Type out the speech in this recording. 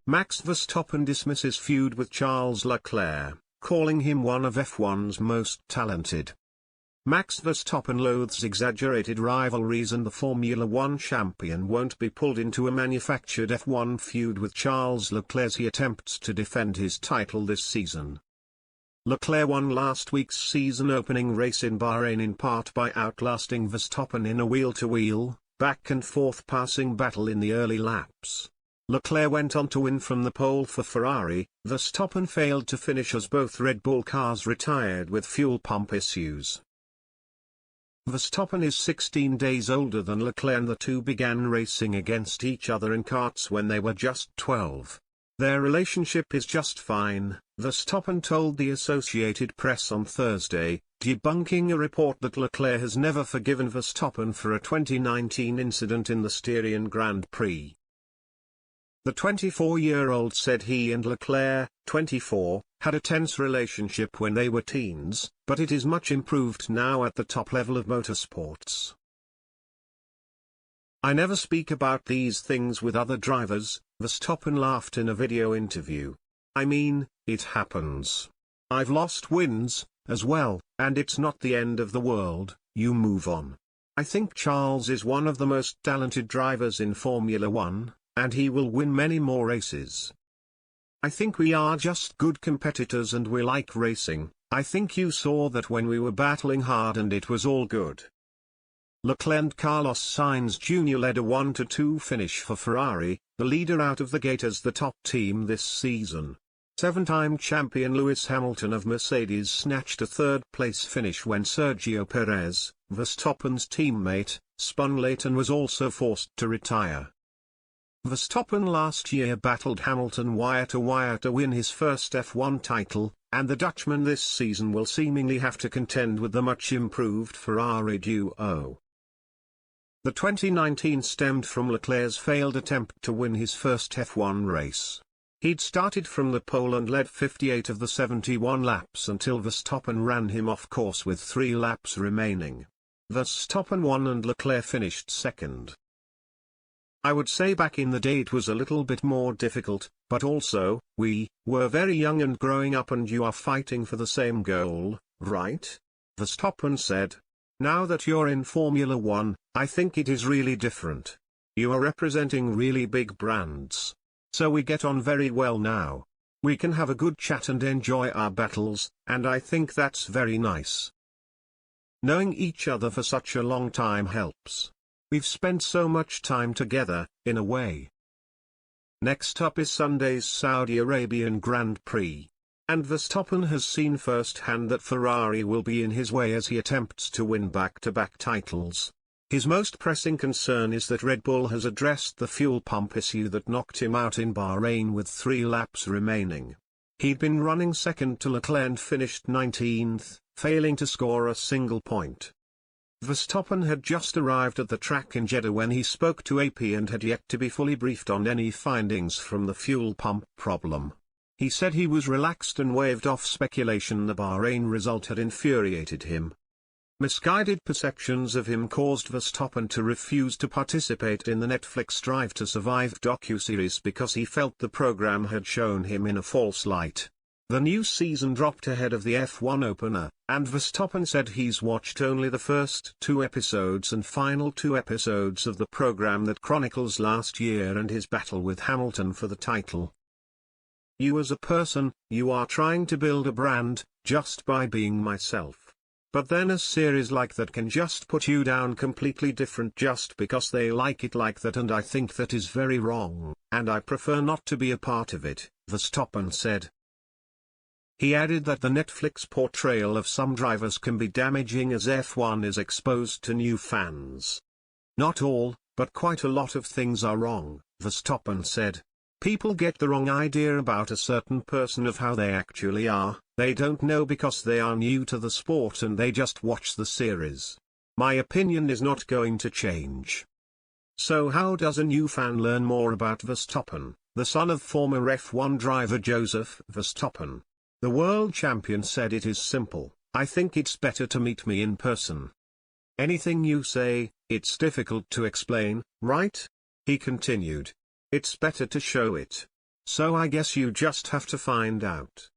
Max Verstappen dismisses feud with Charles Leclerc, calling him one of F1's most talented. Max Verstappen loathes exaggerated rivalries, and the Formula One champion won't be pulled into a manufactured F1 feud with Charles Leclerc as he attempts to defend his title this season. Leclerc won last week's season-opening race in Bahrain in part by outlasting Verstappen in a wheel-to-wheel, back-and-forth passing battle in the early laps. Leclerc went on to win from the pole for Ferrari. Verstappen failed to finish as both Red Bull cars retired with fuel pump issues. Verstappen is 16 days older than Leclerc, and the two began racing against each other in karts when they were just 12. Their relationship is just fine, Verstappen told the Associated Press on Thursday, debunking a report that Leclerc has never forgiven Verstappen for a 2019 incident in the Styrian Grand Prix. The 24-year-old said he and Leclerc, 24, had a tense relationship when they were teens, but it is much improved now at the top level of motorsports. "I never speak about these things with other drivers," Verstappen laughed in a video interview. "I mean, it happens. I've lost wins, as well, and it's not the end of the world, you move on. I think Charles is one of the most talented drivers in Formula One, and he will win many more races. I think we are just good competitors and we like racing. I think you saw that when we were battling hard and it was all good." Leclerc and Carlos Sainz Jr. led a 1-2 finish for Ferrari, the leader out of the gate as the top team this season. Seven-time champion Lewis Hamilton of Mercedes snatched a third-place finish when Sergio Perez, Verstappen's teammate, spun late and was also forced to retire. Verstappen last year battled Hamilton wire to wire to win his first F1 title, and the Dutchman this season will seemingly have to contend with the much-improved Ferrari duo. The 2019 stemmed from Leclerc's failed attempt to win his first F1 race. He'd started from the pole and led 58 of the 71 laps until Verstappen ran him off course with 3 laps remaining. Verstappen won and Leclerc finished second. "I would say back in the day it was a little bit more difficult, but also, we were very young and growing up, and you are fighting for the same goal, right?" Verstappen said. "Now that you're in Formula One, I think it is really different. You are representing really big brands. So we get on very well now. We can have a good chat and enjoy our battles, and I think that's very nice. Knowing each other for such a long time helps. We've spent so much time together, in a way." Next up is Sunday's Saudi Arabian Grand Prix. And Verstappen has seen firsthand that Ferrari will be in his way as he attempts to win back-to-back titles. His most pressing concern is that Red Bull has addressed the fuel pump issue that knocked him out in Bahrain with 3 laps remaining. He'd been running second to Leclerc and finished 19th, failing to score a single point. Verstappen had just arrived at the track in Jeddah when he spoke to AP and had yet to be fully briefed on any findings from the fuel pump problem. He said he was relaxed and waved off speculation the Bahrain result had infuriated him. Misguided perceptions of him caused Verstappen to refuse to participate in the Netflix Drive to Survive docuseries because he felt the program had shown him in a false light. The new season dropped ahead of the F1 opener, and Verstappen said he's watched only the first 2 episodes and final 2 episodes of the program that chronicles last year and his battle with Hamilton for the title. "You as a person, you are trying to build a brand, just by being myself. But then a series like that can just put you down completely different just because they like it like that, and I think that is very wrong, and I prefer not to be a part of it," Verstappen said. He added that the Netflix portrayal of some drivers can be damaging as F1 is exposed to new fans. "Not all, but quite a lot of things are wrong," Verstappen said. "People get the wrong idea about a certain person of how they actually are. They don't know because they are new to the sport and they just watch the series. My opinion is not going to change." So how does a new fan learn more about Verstappen, the son of former F1 driver Joseph Verstappen? The world champion said it is simple. "I think it's better to meet me in person. Anything you say, it's difficult to explain, right?" He continued. "It's better to show it. So I guess you just have to find out.